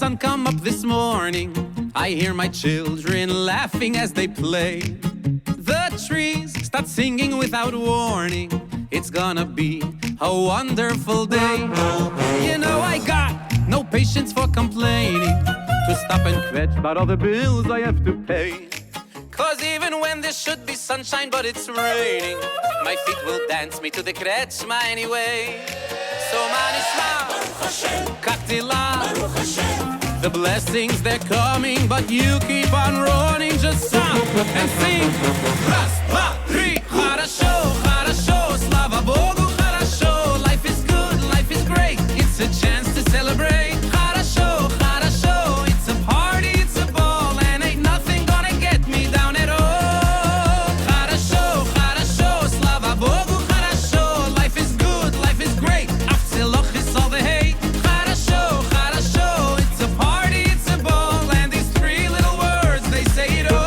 sun come up this morning, I hear my children laughing as they play. The trees start singing without warning. It's gonna be a wonderful day. You know I got no patience for complaining, to stop and kvetch about all the bills I have to pay. Cause even when there should be sunshine but it's raining, my feet will dance me to the kretschma anyway. So manishma, kaktila, the blessings they're coming, but you keep on running. Just stop and sing. Раз, два, три, хорошо, хорошо, слава Богу, хорошо. Life is good, life is great, it's a chance to celebrate. Хорошо, хорошо, it's a party, it's a ball, and ain't nothing gonna get me down at all. Хорошо, хорошо, слава Богу, хорошо. Life is good, life is great, afzeloch is all the hate. Хорошо, хорошо, it's a party, it's a ball, and these three little words, they say it all.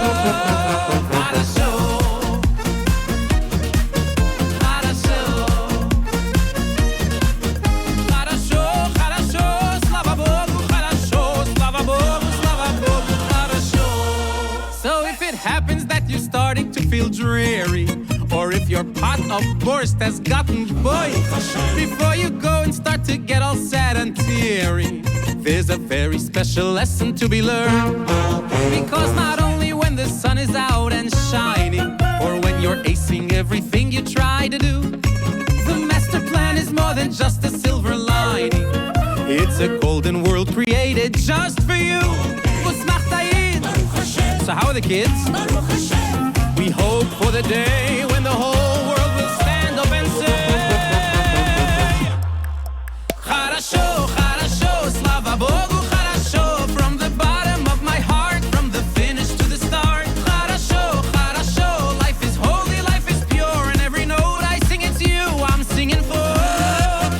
Хорошо, хорошо, хорошо, хорошо, слава Богу, хорошо, слава Богу, слава Богу, хорошо. So if it happens that you're starting to feel dreary, or if your pot of borscht has gotten boiled, before you go and start to get all sad and teary, there's a very special lesson to be learned. Because not only when the sun is out and shining, or when you're acing everything you try to do, the master plan is more than just a silver lining. It's a golden world created just for you. So how are the kids? We hope for the day when the whole world will stand up and say Хорошо, хорошо, слава Богу, хорошо. From the bottom of my heart, from the finish to the start. Хорошо, хорошо, life is holy, life is pure, and every note I sing it's you I'm singing for.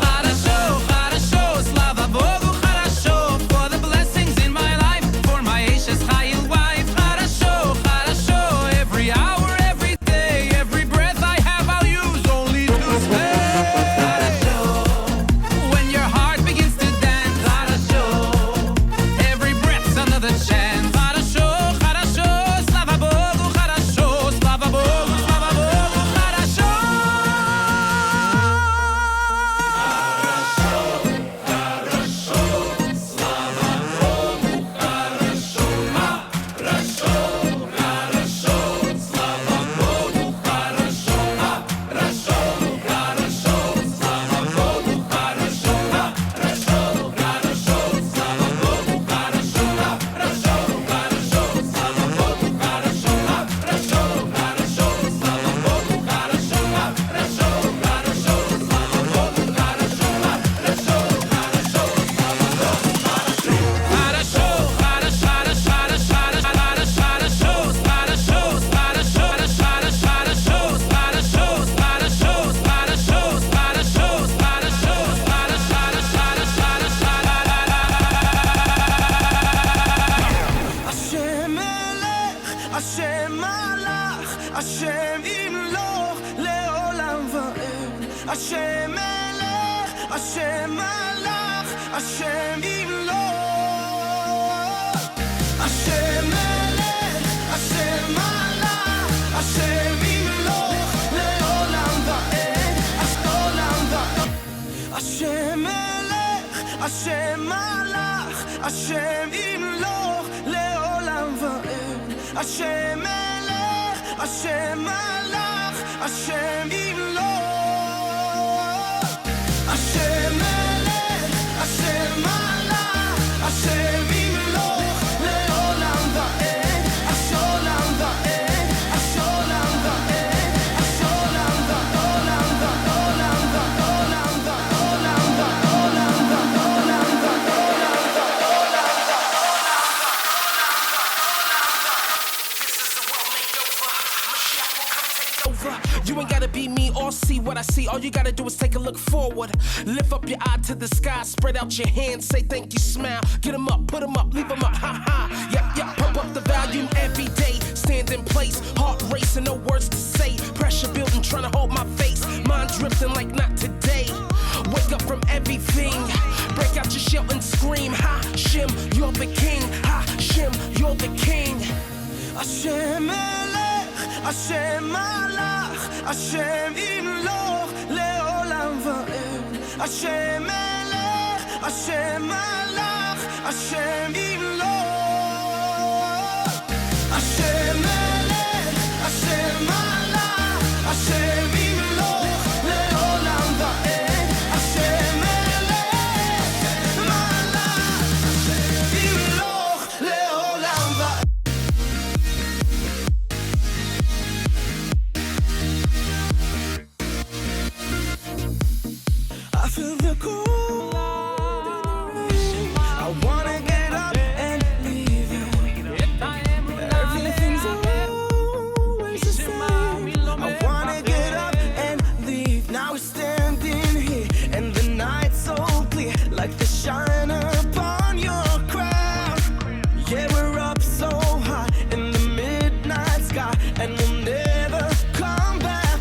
Хорошо, хорошо, слава Богу, хорошо. For the blessings in my life, for my Ashes Chayil wife. Хорошо, хорошо, every hour, every day, every breath I have I'll use only to say хорошо. When your heart begins to dance, хорошо, every breath's another chance. Хорошо, хорошо, слава Богу, хорошо, слава Богу, слава Богу, хорошо. Hashem melech, Hashem malach, Hashem imloch leolam va'ed. Hashem melech, Hashem malach, Hashem imloch. Hashem melech, Hashem malach, Hashem imloch leolam va'ed. Olam va'ed. Hashem melech, Hashem malach, Hashem imloch leolam va'ed. Hashem melech, Hashem malach, Hashem imloch. Hashem melech, Hashem malach, Hashem imloch leolam va'ed. Olam va'ed, olam va'ed, olam va'ed, olam va'ed, olam va'ed, olam va'ed, olam va'ed, olam va'ed, olam va'ed, You ain't gotta be me or see what I see. All you gotta do is take a look forward. Lift up your eye to the sky. Spread out your hands. Say thank you, smile. Get 'em up, put 'em up, leave 'em up. Ha ha. Yeah. Pump up the volume every day. Stand in place. Heart racing, no words to say. Pressure building, trying to hold my face. Mind drifting like not today. Wake up from everything. Break out your shell and scream. Ha, shim, you're the king. Hashem, you're the king. השם מלך, השם מלך, השם ימלוך לעולם ועד. השם מלך, השם מלך, השם ימלוך. השם מלך, השם מלך, השם ימלוך לעולם ועד. השם מלך, מלך, השם ימלוך לעולם ועד. I feel the cold. I wanna get up and leave you. Everything's always the same. I wanna get up and leave. Now we're standing here and the night's so clear, like the shine upon your crown. Yeah, we're up so high in the midnight sky, and we'll never come back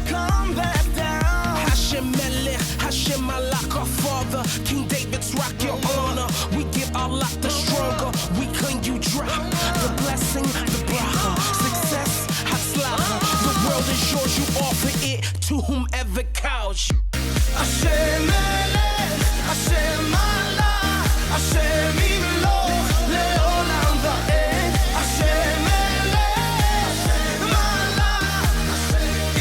down. Hashem Melech, Hashem Malach, our Father, King David's rock, your honor. We give Allah the stronger, we clean you dry. The blessing, the bracha, success, hatzlacha. The world is yours, you offer it to whomever calls you. השם מלך, השם מלך, השם ימלוך לעולם ועד. השם מלך, מלך,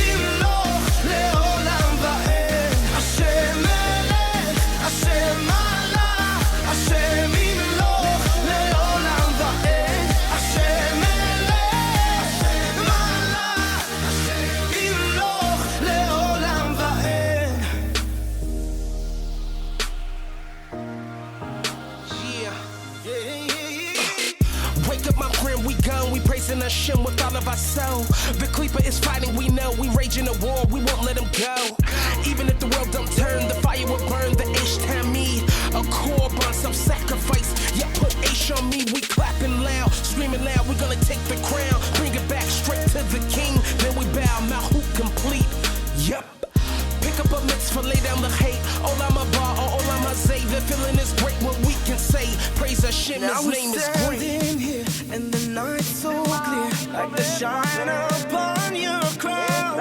ימלוך לעולם ועד. השם מלך, השם מלך, השם ימלוך לעולם ועד. השם מלך, מלך, ימלוך לעולם ועד. Wake up, my friend, we gone. We praising Hashem with all of our soul. The Creeper is fighting, we know. We raging a war, we won't let him go. Even if the world don't turn, the fire will burn. The Ish Tamid, a korban, some sacrifice. Yeah, put Ish on me. We clapping loud, screaming loud. We're gonna take the crown, bring it back straight to the king. Then we bow, Malchut complete. Yep. Pick up a mitzvah, lay down the hate. Olam haba, olam hazeh. The feeling is great, what we can say. Praise Hashem, Now His we're name is great. standing here and the night's so clear, like the shine upon your crown.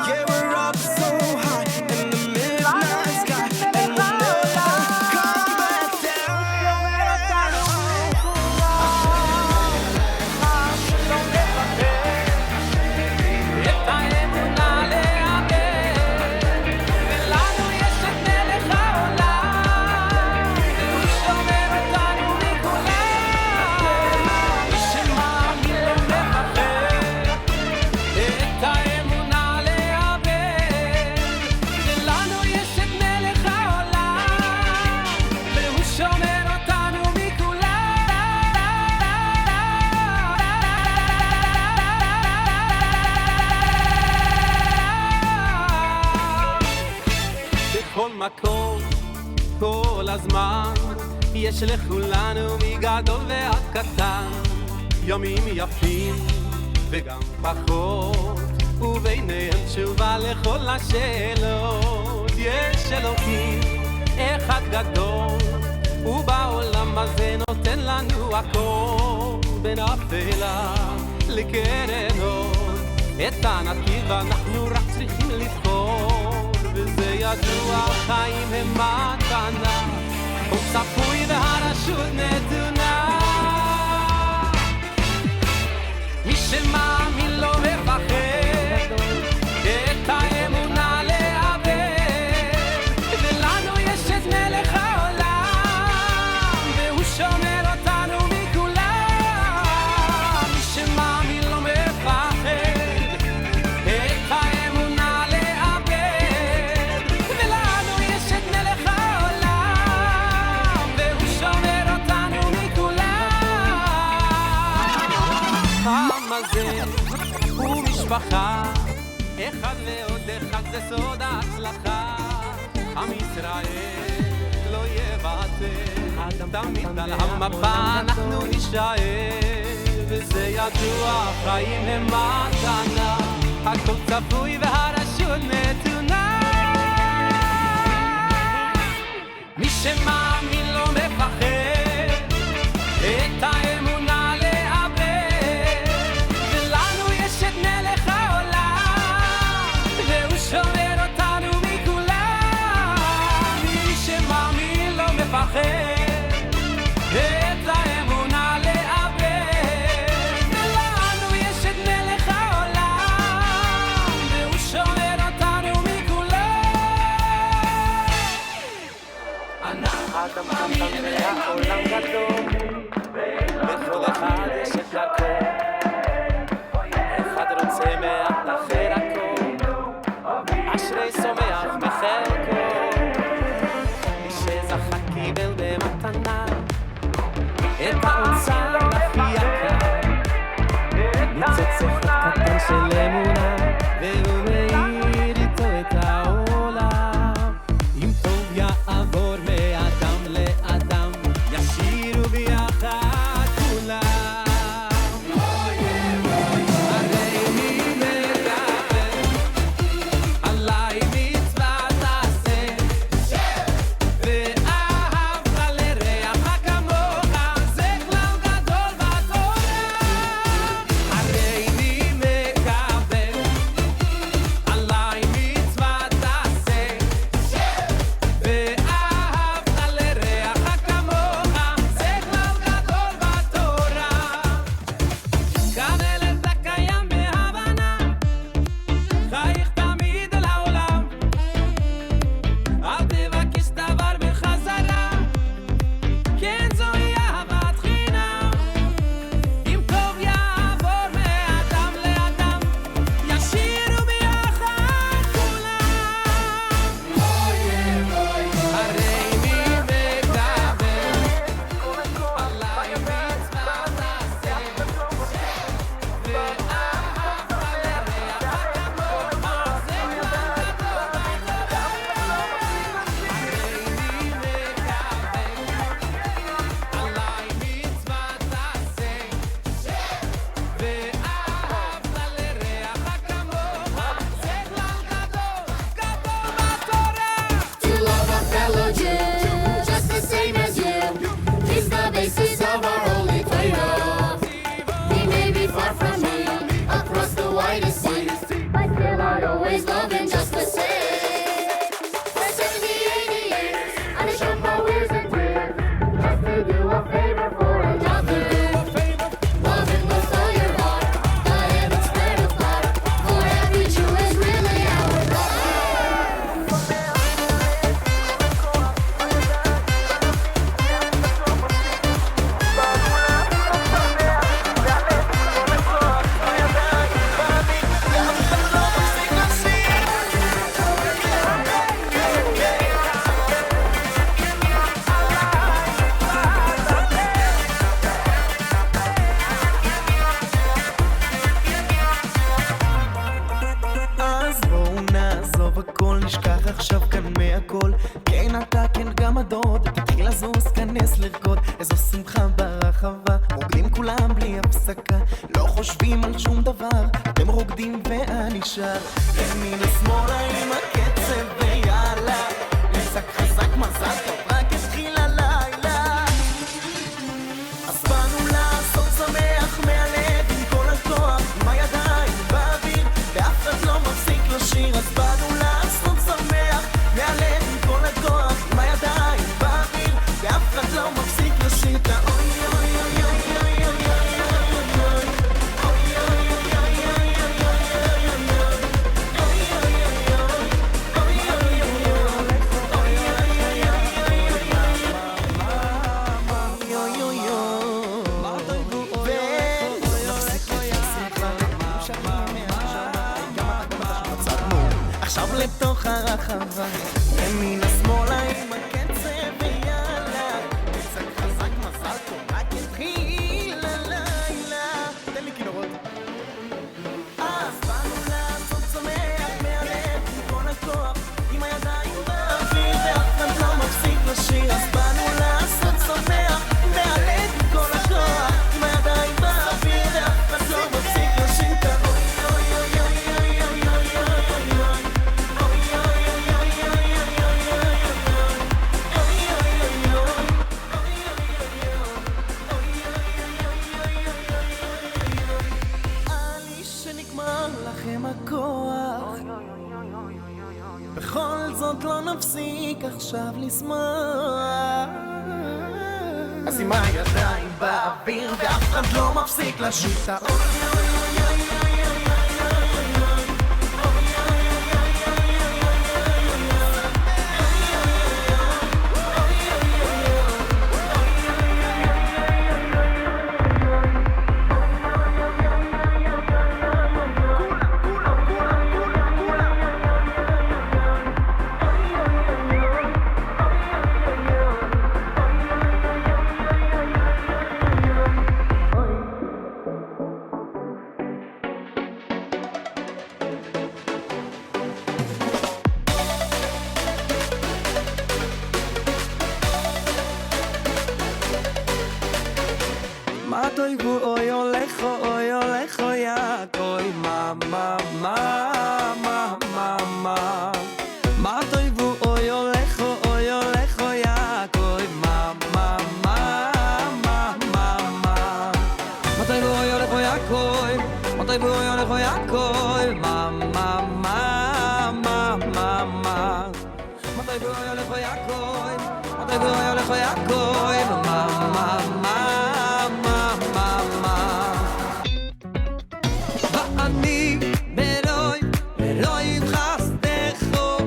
Yeah, we're up so high in the midnight sky, and we'll never come back down. את האמונה לאבד, ולנו יש את מלך העולם, והוא שומר אותנו מכולם. מי שמאמין לא מפחד. את האמונה לאבד, ולנו יש את מלך העולם, והוא שומר אותנו בכל מקום, כל הזמן, יש לכולנו מגדול ועד קטן, ימים יפים וגם פחות, וביניהם תשובה לכל השאלות. יש אלוקים אחד גדול, ובעולם הזה נותן לנו הכל, בין אפלה לקרן אור. את הנתיב אנחנו רק צריכים לבחור, וזה ידוע, החיים הם מתנה, הוא צפוי והרשות נתונה. מי שמאמין לא מפחד, את האמונה לאבד, ולנו יש את מלך העולם, והוא שומר אותנו מכולם. מי שמאמין לא מפחד, את האמונה לאבד, ולנו יש את מלך העולם, והוא שומר אותנו מכולם. העם הזה הוא משפחה, אחד ועוד אחד זה סוד ההצלחה. עם ישראל לא יוותר, תמיד על המפה אנחנו נשאר, וזה ידוע, החיים הם מתנה, הכל צפוי והרשות נתונה. מי שמאמין לא מפחד, ואהבת לרעך כמוך, זה כלל גדול, גדול בתורה. To love a fellow Jew, just the same as you, is the basis of our holy Torah. He may be far from me, across the widest sea, but still I always love him just the same. For 70, 80 years, I showed my wears and tears, just to do a favor for another. Love him with all your heart, the heavens spread apart, for every Jew is really our God. אז בואו נעזוב הכל, נשכח עכשיו כאן מהכל. כן אתה, כן גם הדוד, תתחיל לזוז, כנס לרקוד. איזו שמחה ברחבה, רוקדים כולם בלי הפסקה, לא חושבים על שום דבר, אתם רוקדים ואני שר. ימינה שמאלה עם הקצב ויאללה, נצק חזק מזל טוב, רק התחיל הלילה. אז באנו לעשות שמח מהלב עם כל הכוח, עם הידיים באוויר, ואף אחד לא מפסיק לשיר. אז באנו לעשות שמח מהלב עם כל הכוח, עם הידיים באוויר, ואף אחד לא מפסיק לשיר. את האוי אוי אוי אוי אוי אוי אוי עכשיו לתוך הרחבה, ימינה שמאלה עם הקצב ויאללה, נצק חזק מזל טוב, רק התחיל הלילה. תן לי כינורות. אז באנו לעשות שמח מהלב עם כל הכוח, עם הידיים באוויר ואף אחד לא מפסיק לשיר. אז באנו לעשות שמח מהלב עם כל הכוח, עם הידיים באוויר ואף אחד לא מפסיק לשיר. את האוי אוי אוי אוי אוי אוי אוי אוי אני שנגמר לכם הכוח, בכל זאת לא נפסיק עכשיו לשמוח. אז עם הידיים באוויר ואף אחד לא מפסיק לשיר. את האוי אוי אוי אוי אוי אוי מה תויבו אוי הולך יעקוי מה מה תויבו אוי הולך יעקוי מה מה תויבו אוי הולך יעקוי, מה תויבו אוי הולך יעקוי מה מה תויבו אוי הולך יעקוי, מה תויבו אוי הולך יעקוי מה ואני ברוי חסדךו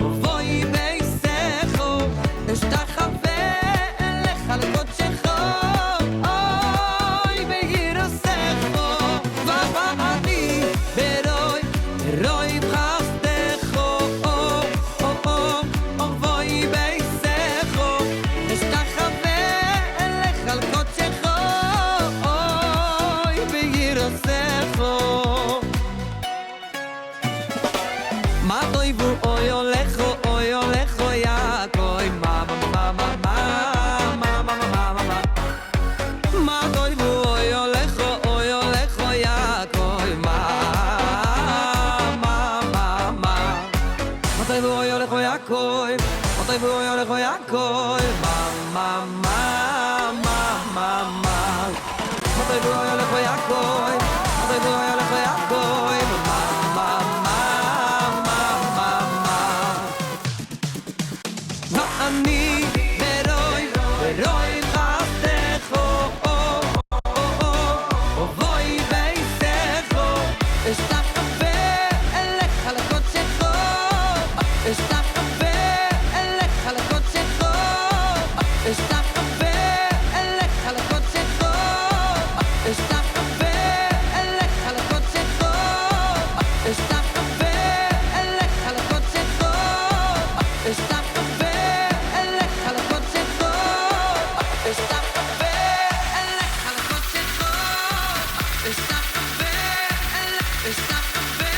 ובואי ביסךו אשתחווה אליך לקודשךו אוי בירוסךו ואני ברוי חסדךו ובואי ביסךו אשתחווה Matay boy ole khoyakoy mama Matay boy ole khoyakoy Matay boy ole khoyakoy mama Na ani veroy khastecho voy beisecho Está café elech halakot shecho Está café elech halakot shecho Está café elech halakot shecho Está café elech halakot shecho Está café elech halakot shecho Está café elech halakot shecho Está café elech halakot shecho Está café Está café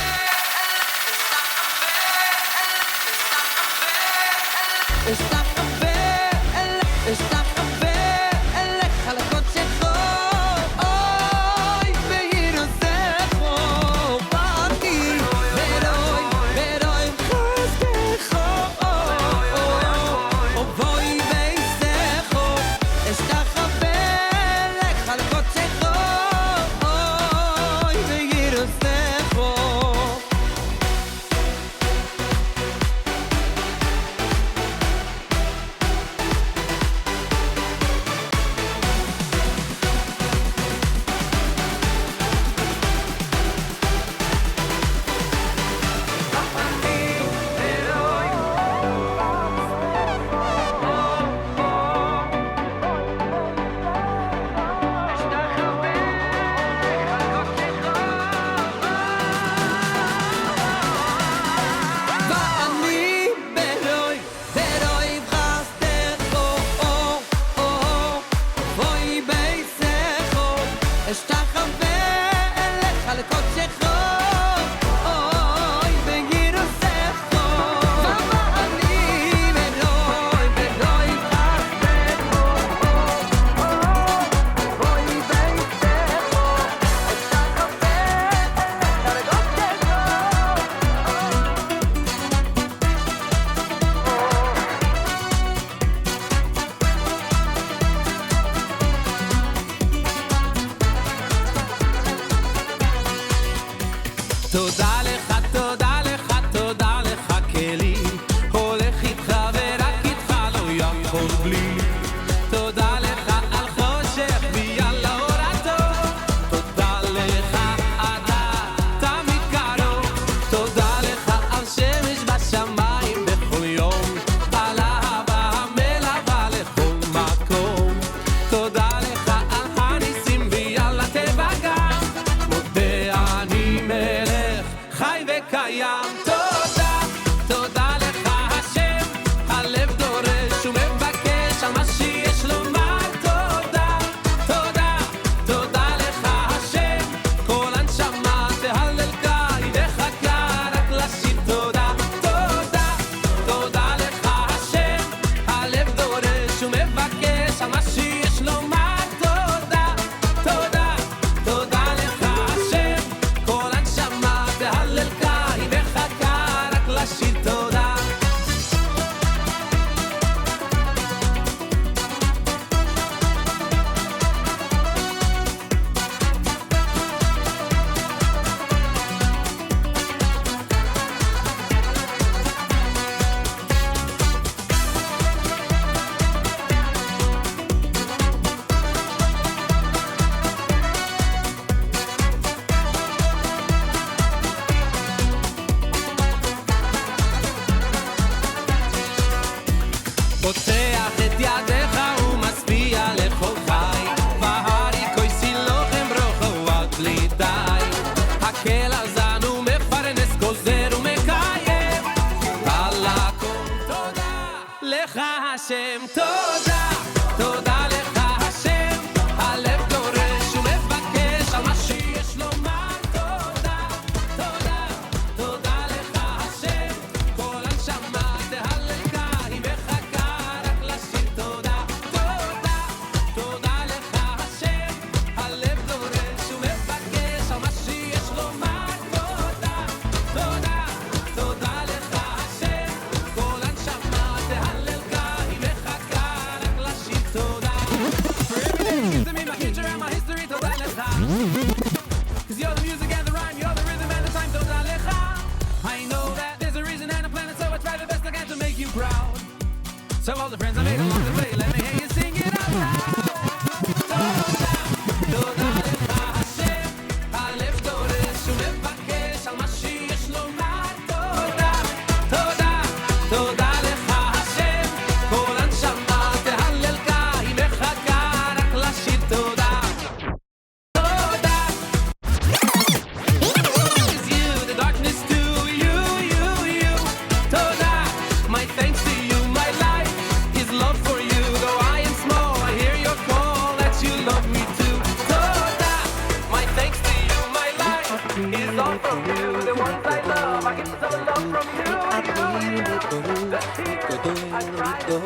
Está café Está café elech halakot shecho Oy beiro secho Pati veroy chaskecho Voy beisecho Está café elech halakot shecho Oy beiro secho ואני ברוי חסדךו בואי ביסךו אשתחווה אליך לקודשךו אוי בגירוסךו ואני ברוי חסדךו בואי ביסךו אשתחווה אליך לקודשךו תודה לך, תודה לך, תודה לך כלי הולך איתך ורק איתך לא יכול בלי תודה לך על חושך ויאללה אור הטוב תודה לך אתה תמיד קרוב תודה לך על שמש בשמיים בכל יום על אהבה המלווה לכל מקום תודה לך על הניסים ויאללה טבע גם מודה אני מלך חי וקיים תודה תודה לך השם הלב דורש ומבקש על מה שיש לומר תודה תודה תודה לך השם כל הנשמה תהללך ידחקה רק לשיר תודה תודה תודה לך השם הלב דורש ומבקש על מה שיש לומר תודה תודה תודה לך השם כל הנשמה תהללך ידחקה 'Cause you're the music and the rhyme, you're the rhythm and the time, Toda Lecha. I know that there's a reason and a planet, so I try the best I can to make you proud. So all the friends I made along the way, let me hear you sing it out loud. Toda Lecha Hashem, Alev Toresh u'mevakesh al ma sheyesh lomar. Toda, Toda, Toda Lecha Hashem, kol הנשמה תהללך, היא מחכה רק לשיר תודה. תודה. It's you, the darkness too, you. Toda, my thanks to you, my life is love for you. Though I am small, I hear your call that you love me too. Toda, my thanks to you, my life is all from you. The ones I love, I get some love from you. I try to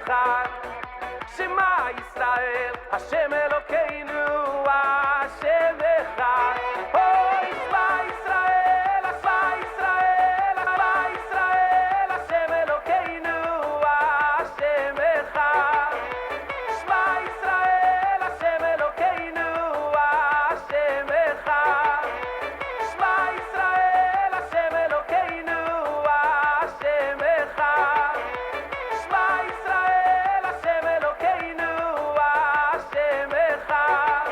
אחד. שמע ישראל, השם אלוקינו, השם אחד. אוי, שמע ישראל, שמע ישראל, שמע ישראל, השם אלוקינו, השם אחד. שמע ישראל, השם אלוקינו, השם אחד. שמע ישראל, השם אלוקינו, השם אחד. שמע ישראל, השם אלוקינו, השם אחד.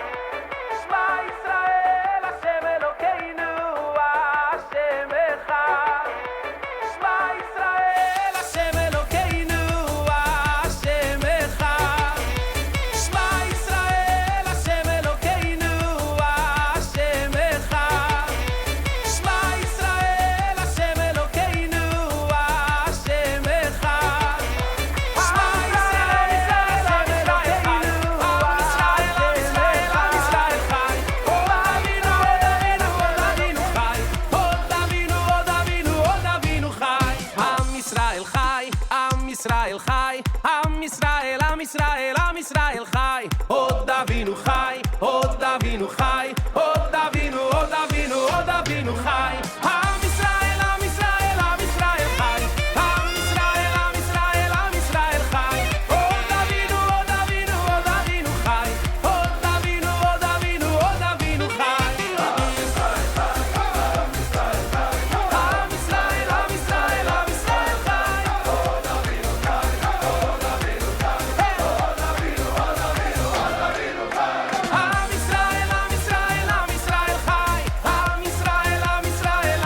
שמע ישראל, השם אלוקינו, השם אחד. שמע ישראל, השם אלוקינו, השם אחד. שמע ישראל, השם אלוקינו, השם אחד. שמע ישראל, השם אלוקינו, השם אחד. שמע ישראל, השם אלוקינו, עם ישראל חי. עוד אבינו, עוד אבינו, עוד אבינו חי. עוד אבינו, עוד אבינו, עוד אבינו חי. עם ישראל חי, עם ישראל חי. עם ישראל, עם ישראל, עם ישראל חי. עוד אבינו חי, עוד אבינו חי. עוד אבינו, עוד אבינו, עוד אבינו חי. עם ישראל, עם ישראל, עם ישראל חי. עם ישראל, עם ישראל, עם ישראל חי. עוד אבינו, עוד אבינו, עוד אבינו חי. עוד אבינו, עוד אבינו, עוד אבינו חי. עם ישראל, עם ישראל, עם ישראל, עם ישראל חי. עוד אבינו חי, עוד אבינו חי. עוד אבינו, עוד אבינו, עוד אבינו חי. עם ישראל, עם ישראל, עם ישראל חי. עם ישראל, עם ישראל,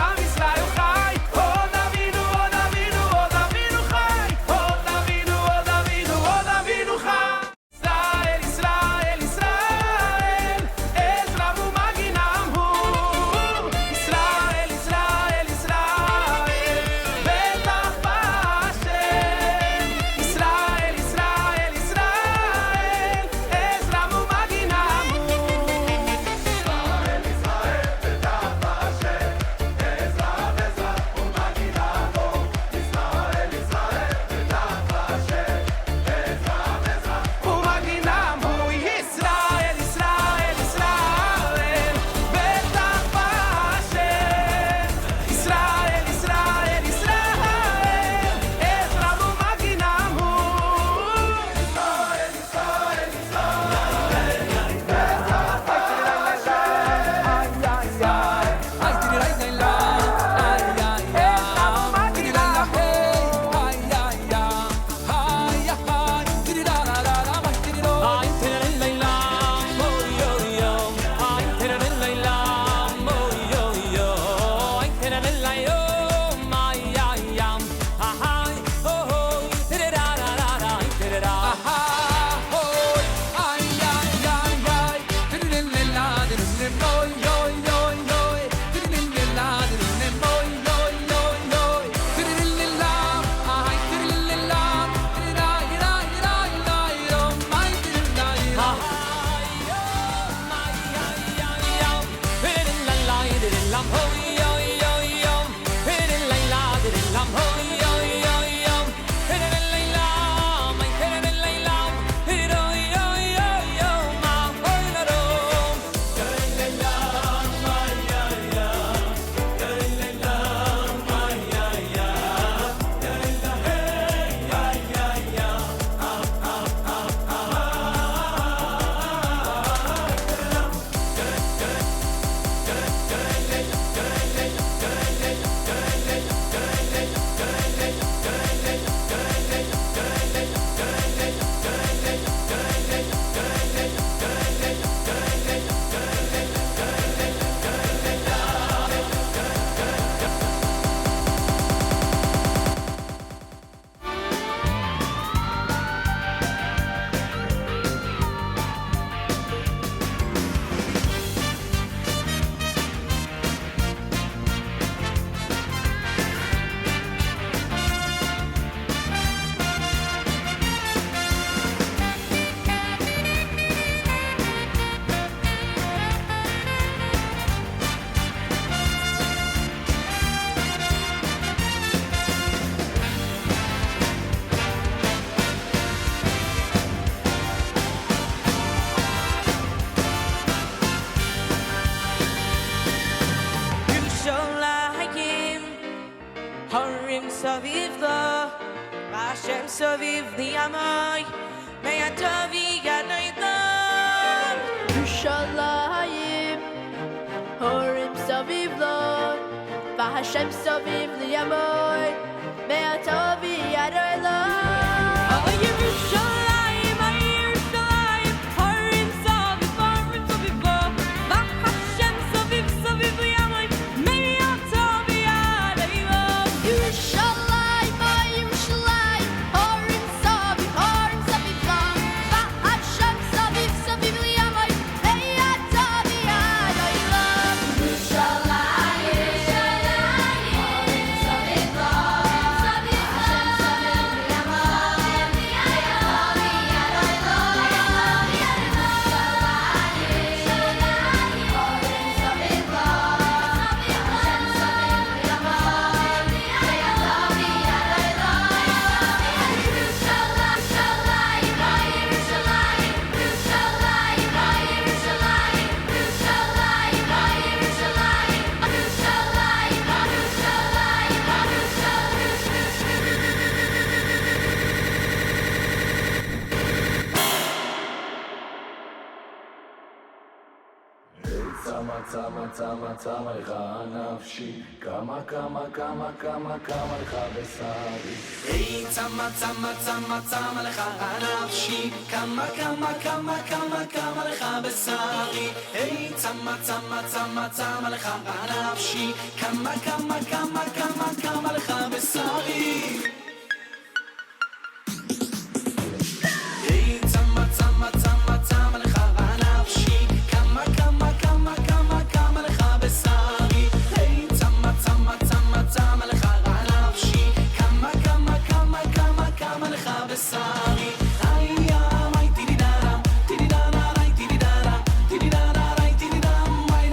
vivli amoy me'atovi yanoidam Yerushalayim horim saviv lo v'Hashem saviv li amoy me'atovi yanoidam צמה לך נפשי כמה לך בשרי היי צמה לך נפשי כמה לך בשרי היי צמה לך נפשי כמה לך בשרי היי צמה לך נפשי כמה לך בשרי היי צמה לך נפשי כמה לך בשרי היי מי תידידם היי תידידם היי מי תידידם היי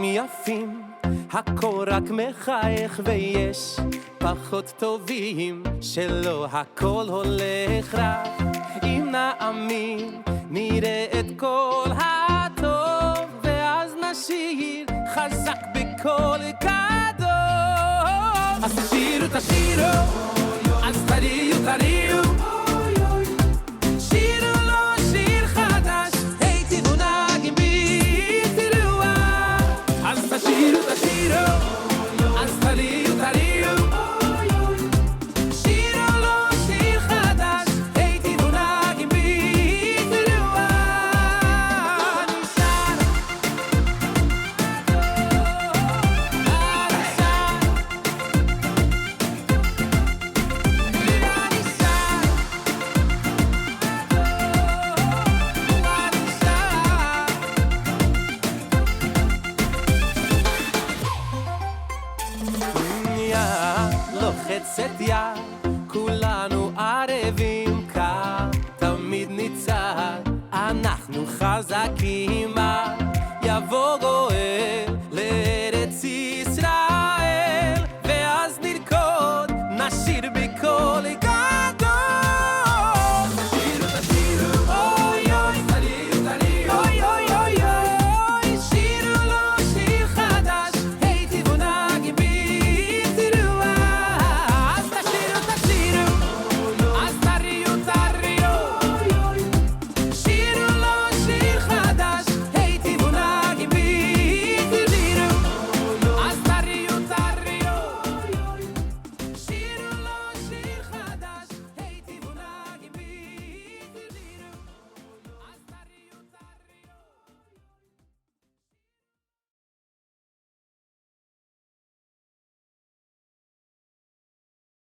יפים, הכל רק מחייך ויש פחות טובים שלא הכל הולך רע. אם נאמין נראה את כל הטוב ואז נשיר חזק בכל גדול. אז תשירו אז תריעו שירו לו שיר חדש, היי תראו נגים בי תראו אז תשירו אז תריעו שירו לו שיר חדש, היי תראו נגים בי תראו לוחצת יד, כולנו ערבים כאן, תמיד ניצד, אנחנו חזקים